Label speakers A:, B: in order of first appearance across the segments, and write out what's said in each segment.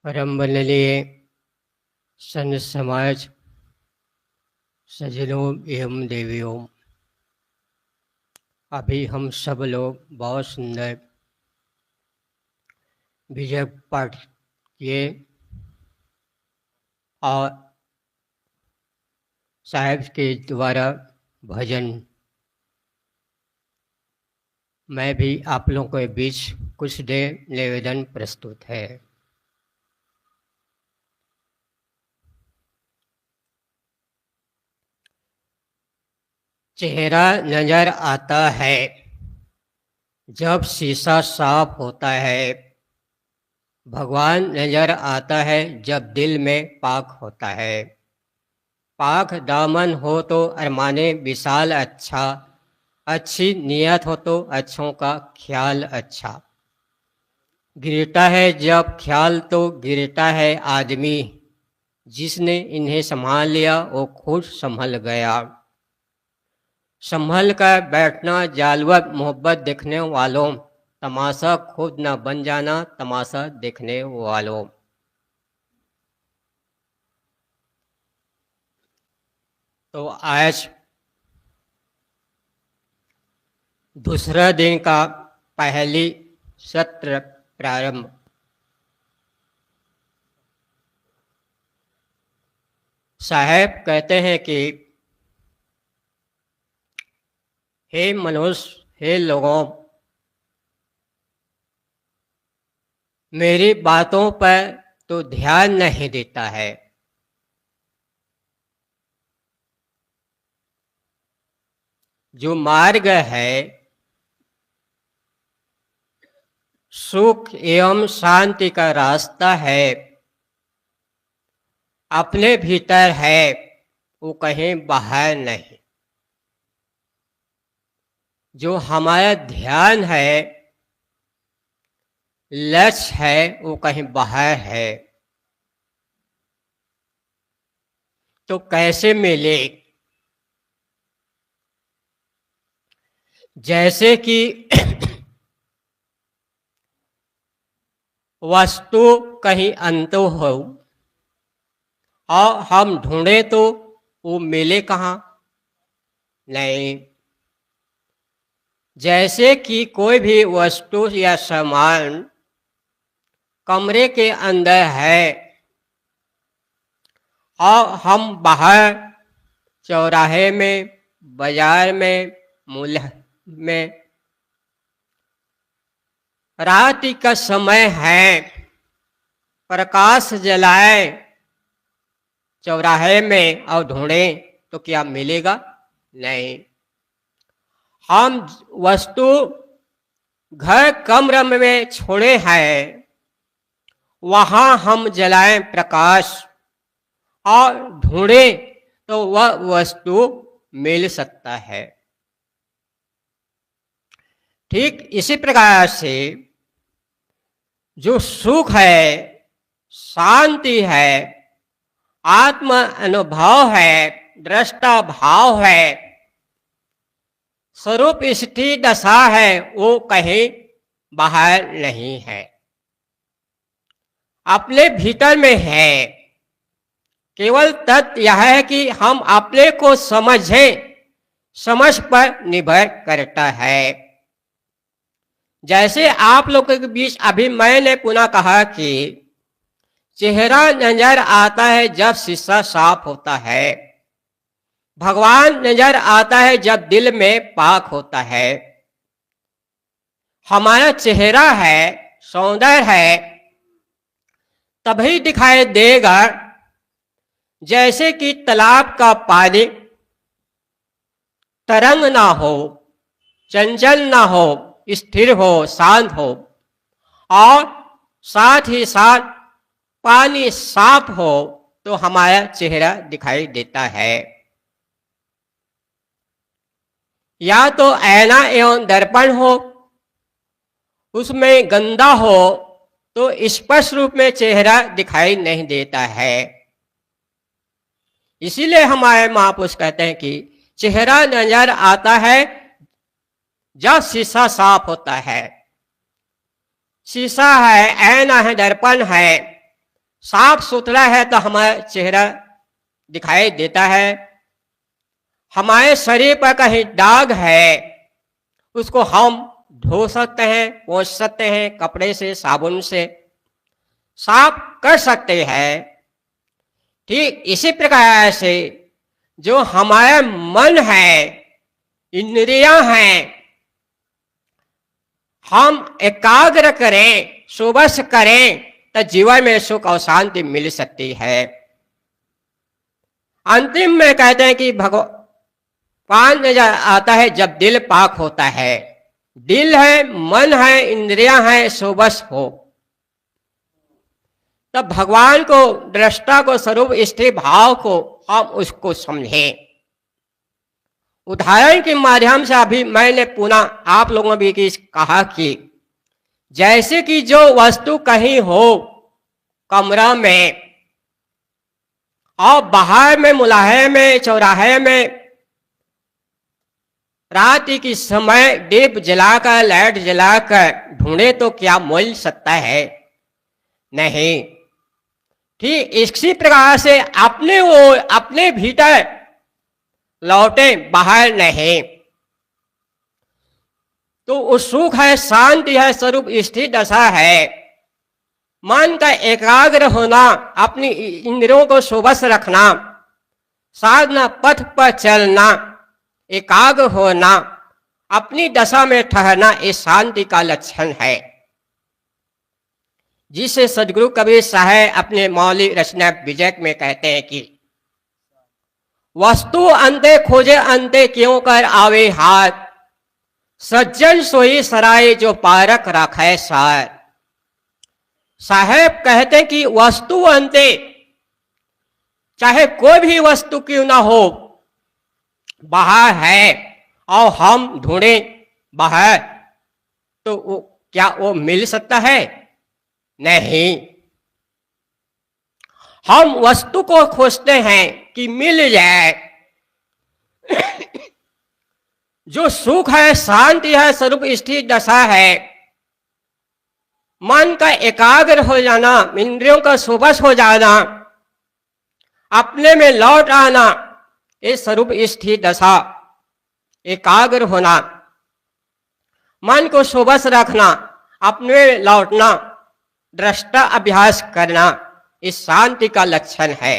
A: परम वंदनीय संत समाज, सज्जनों एवं देवियों, अभी हम सब लोग बहुत सुंदर विजय पाठ किए और साहेब के द्वारा भजन मैं भी आप लोगों के बीच कुछ देर निवेदन प्रस्तुत है। चेहरा नजर आता है जब शीशा साफ होता है, भगवान नजर आता है जब दिल में पाक होता है। पाक दामन हो तो अरमाने विशाल अच्छा, अच्छी नियत हो तो अच्छों का ख्याल अच्छा। गिरता है जब ख्याल तो गिरता है आदमी, जिसने इन्हें संभाल लिया वो खुद संभल गया। संभल कर बैठना जालवत मोहब्बत देखने वालों, तमाशा खुद न बन जाना तमाशा देखने वालों। तो आज दूसरा दिन का पहली सत्र प्रारंभ। साहेब कहते हैं कि हे मनुष्य, हे लोगों, मेरी बातों पर तो ध्यान नहीं देता है। जो मार्ग है सुख एवं शांति का रास्ता है, अपने भीतर है, वो कहीं बाहर नहीं। जो हमारा ध्यान है, लक्ष्य है, वो कहीं बाहर है। तो कैसे मिले? जैसे कि वस्तु कहीं अंतो हो और हम ढूंढे तो वो मिले कहाँ? नहीं। जैसे कि कोई भी वस्तु या सामान कमरे के अंदर है और हम बाहर चौराहे में, बाजार में, मूल्य में, रात का समय है, प्रकाश जलाए चौराहे में और ढूंढें तो क्या मिलेगा? नहीं। हम वस्तु घर कमरे में छोड़े हैं, वहां हम जलाएं प्रकाश और ढूंढें तो वह वस्तु मिल सकता है। ठीक इसी प्रकार से जो सुख है, शांति है, आत्म अनुभव है, दृष्टा भाव है, स्वरूप स्थिति दशा है, वो कहीं बाहर नहीं है, अपने भीतर में है। केवल तथ्य यह है कि हम अपने को समझें, समझ पर निर्भर करता है। जैसे आप लोगों के बीच अभी मैंने पुनः कहा कि चेहरा नजर आता है जब शीशा साफ होता है, भगवान नजर आता है जब दिल में पाक होता है। हमारा चेहरा है, सौंदर्य है, तभी दिखाई देगा जैसे कि तालाब का पानी तरंग ना हो, चंचल ना हो, स्थिर हो, शांत हो, और साथ ही साथ पानी साफ हो तो हमारा चेहरा दिखाई देता है। या तो ऐना एवं दर्पण हो, उसमें गंदा हो तो स्पष्ट रूप में चेहरा दिखाई नहीं देता है। इसीलिए हमारे महापुरुष कहते हैं कि चेहरा नजर आता है जब शीशा साफ होता है। शीशा है, ऐना है, दर्पण है, साफ सुथरा है तो हमारा चेहरा दिखाई देता है। हमारे शरीर पर कहीं दाग है, उसको हम धो सकते हैं, पोंछ सकते हैं, कपड़े से, साबुन से साफ कर सकते हैं। ठीक इसी प्रकार से जो हमारा मन है, इंद्रियां हैं, हम एकाग्र करें, सुबह करें तो जीवन में सुख और शांति मिल सकती है। अंतिम में कहते हैं कि भगवान नजर आता है जब दिल पाक होता है। दिल है, मन है, इंद्रियां हैं, सुबह हो तब भगवान को, दृष्टा को, स्वरूप स्थिर भाव को हम उसको समझें। उदाहरण के माध्यम से अभी मैंने पुनः आप लोगों ने भी कहा कि जैसे कि जो वस्तु कहीं हो कमरा में और बाहर में, मुलाहे में, चौराहे में रात की समय दीप जलाकर, लाइट जलाकर ढूंढे तो क्या मिल सकता है? नहीं। ठीक इसी प्रकार से अपने भीतर लौटे, बाहर नहीं। तो वो सुख है, शांति है, स्वरूप स्थिर दशा है। मन का एकाग्र होना, अपनी इंद्रियों को सुबह रखना, साधना पथ पर चलना, एकाग्र होना, अपनी दशा में ठहरना, इस शांति का लक्षण है, जिसे सदगुरु कबीर साहब अपने मौलिक रचना विजय में कहते हैं कि वस्तु अंते खोजे अंते क्यों कर आवे हाथ, सज्जन सोई सराय जो पारक रखे सार। साहेब कहते हैं कि वस्तु अंते, चाहे कोई भी वस्तु क्यों ना हो, बाहर है और हम ढूंढे बाहर तो क्या वो मिल सकता है? नहीं। हम वस्तु को खोजते हैं कि मिल जाए। जो सुख है, शांति है, स्वरूप स्थिर दशा है, मन का एकाग्र हो जाना, इंद्रियों का सुबह हो जाना, अपने में लौट आना, ये स्वरूप स्थिर दशा, एकाग्र होना, मन को सुबह रखना, अपने में लौटना, दृष्टा अभ्यास करना, इस शांति का लक्षण है,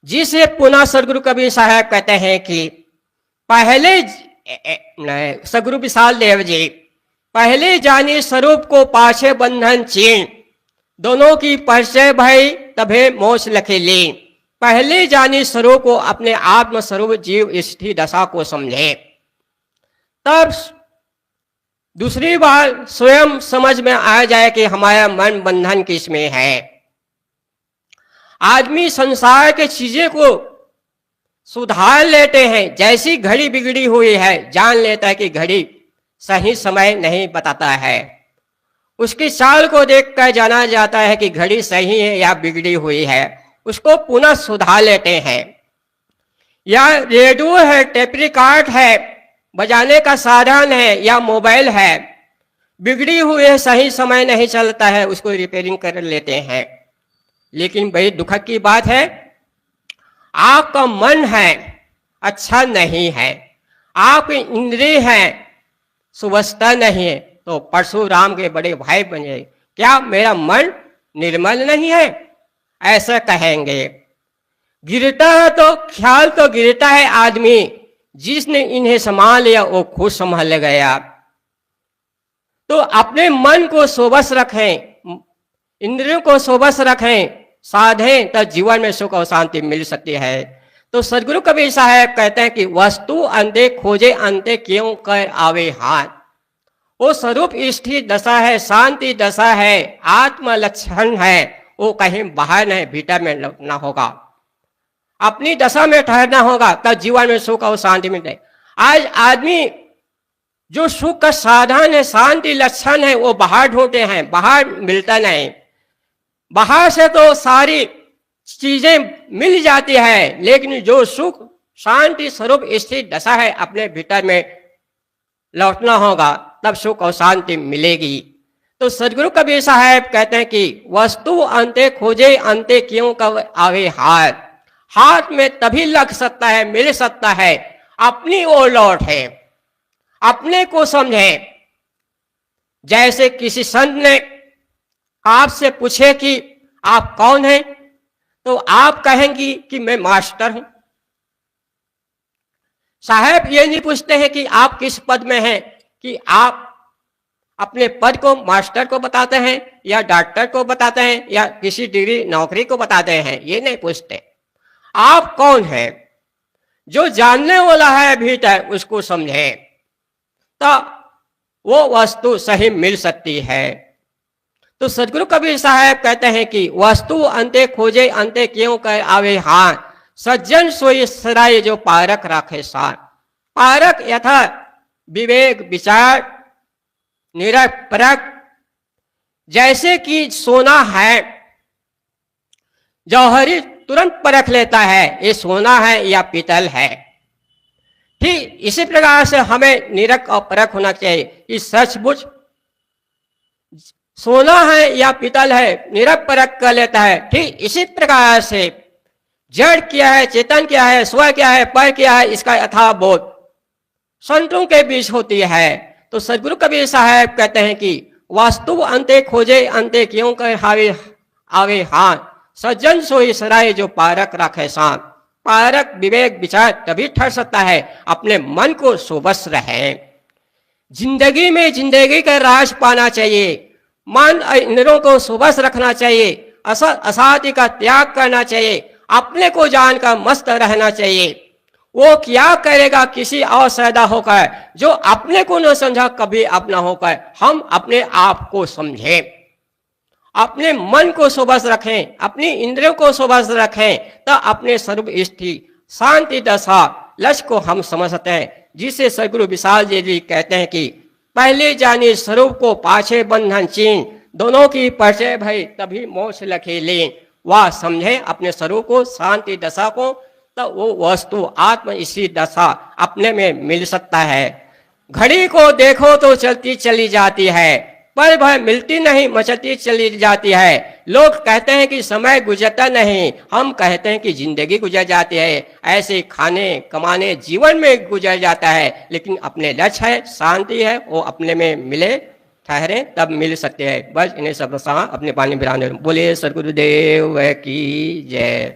A: जिसे पुनः सदगुरु कबीर साहब कहते हैं कि पहले सदगुरु विशाल देव जी, पहले जानी स्वरूप को पाछे बंधन चीन, दोनों की परिचय भई तभे मोक्ष लखे लीन। पहले जानी स्वरूप को, अपने आत्म स्वरूप जीव स्थिर दशा को समझे, तब दूसरी बार स्वयं समझ में आ जाए कि हमारा मन बंधन किसमें है। आदमी संसार के चीजें को सुधार लेते हैं, जैसी घड़ी बिगड़ी हुई है, जान लेता है कि घड़ी सही समय नहीं बताता है, उसकी चाल को देखकर जाना जाता है कि घड़ी सही है या बिगड़ी हुई है, उसको पुनः सुधार लेते हैं। या रेडियो है, टेप रिकॉर्ड है, बजाने का साधन है, या मोबाइल है, बिगड़ी हुई है, सही समय नहीं चलता है, उसको रिपेयरिंग कर लेते हैं। लेकिन बड़ी दुख की बात है, आपका मन है अच्छा नहीं है, आपकी इंद्रिय है सुवस्था नहीं है, तो परशुराम के बड़े भाई बने, क्या मेरा मन निर्मल नहीं है? ऐसा कहेंगे। गिरता है तो ख्याल तो गिरता है, आदमी जिसने इन्हें संभाल लिया वो खुद संभाल गया। तो अपने मन को सोबस रखें, इंद्रियों को सोबस रखें, साधें, तो जीवन में सुख और शांति मिल सकती है। तो सदगुरु कबीर साहब कहते हैं कि वस्तु अंते खोजे अंते क्यों कर आवे हाथ। वो स्वरूप स्थिर दशा है, शांति दशा है, आत्म लक्षण है, वो कहीं बाहर नहीं, भीतर में लौटना होगा, अपनी दशा में ठहरना होगा, तब जीवन में सुख और शांति मिलते। आज आदमी जो सुख का साधन है, शांति लक्षण है, वो बाहर ढूंढते हैं, बाहर मिलता नहीं। बाहर से तो सारी चीजें मिल जाती है, लेकिन जो सुख शांति स्वरूप स्थिर दशा है, अपने भीतर में लौटना होगा, तब सुख और शांति मिलेगी। तो सदगुरु कबीर साहब कहते हैं कि वस्तु अंते खोजे अंते क्यों कब आवे हाथ। हाथ में तभी लग सकता है, मिल सकता है, अपनी ओर लौटे, अपने को समझे। जैसे किसी संत ने आपसे पूछे कि आप कौन हैं, तो आप कहेंगी कि मैं मास्टर हूं। साहब ये नहीं पूछते हैं कि आप किस पद में हैं, कि आप अपने पद को मास्टर को बताते हैं या डॉक्टर को बताते हैं या किसी डिग्री नौकरी को बताते हैं, ये नहीं पूछते। आप कौन हैं? जो जानने वाला है भीतर उसको समझे, तो वो वस्तु सही मिल सकती है। तो सदगुरु कबीर साहब कहते हैं कि वस्तु अंते खोजे अंते क्यों कर आवे हाथ, सज्जन सोई सराय जो पारक राखे साथ। पारक यथा विवेक विचार निरख परख, जैसे कि सोना है, जौहरी तुरंत परख लेता है ये सोना है या पीतल है। ठीक इसी प्रकार से हमें निरख और परख होना चाहिए कि सचमुच सोना है या पीतल है, निरख परख कर लेता है। ठीक इसी प्रकार से जड़ क्या है, चेतन क्या है, स्व क्या है, पर क्या है, इसका यथाबोध संतों के बीच होती है। तो सदगुरु कबीर साहब कहते हैं कि वस्तु अंते खोजे अंते क्यों कर हावे आवे हाथ, सज्जन सोई सराय जो पारक राखे साथ। पारक विवेक विचार तभी ठहर सकता है, अपने मन को सुबस रहे। जिंदगी में जिंदगी का राज पाना चाहिए, मन इंद्रियों को सुबस रखना चाहिए, असाध्य का त्याग करना चाहिए, अपने को जानकर मस्त रहना चाहिए। वो क्या करेगा किसी और सैदा होकर, जो अपने को न समझा कभी अपना होकर। हम अपने आप को समझें, अपने मन को सुबस रखें, अपनी इंद्रियों को सुबस रखें, तो अपने स्वरूप स्थिति शांति दशा लक्ष्य को हम समझ सकते हैं। जिसे सदगुरु विशाल जी कहते हैं कि पहले जानी स्वरूप को पाछे बंधन चीन, दोनों की परिचय भई तभी मोक्ष लखे लीन। वह समझे अपने स्वरूप को, शांति दशा को, तो वो वस्तु आत्म इसी दशा अपने में मिल सकता है। घड़ी को देखो तो चलती चली जाती है, पर भय मिलती नहीं, मचलती चली जाती है। लोग कहते हैं कि समय गुजरता नहीं, हम कहते हैं कि जिंदगी गुजर जाती है। ऐसे खाने कमाने जीवन में गुजर जाता है, लेकिन अपने लक्ष्य है, शांति है, वो अपने में मिले ठहरे तब मिल सकते हैं। बस इन्हें सब अपने पानी बिराने बोले सदगुरुदेव की जय।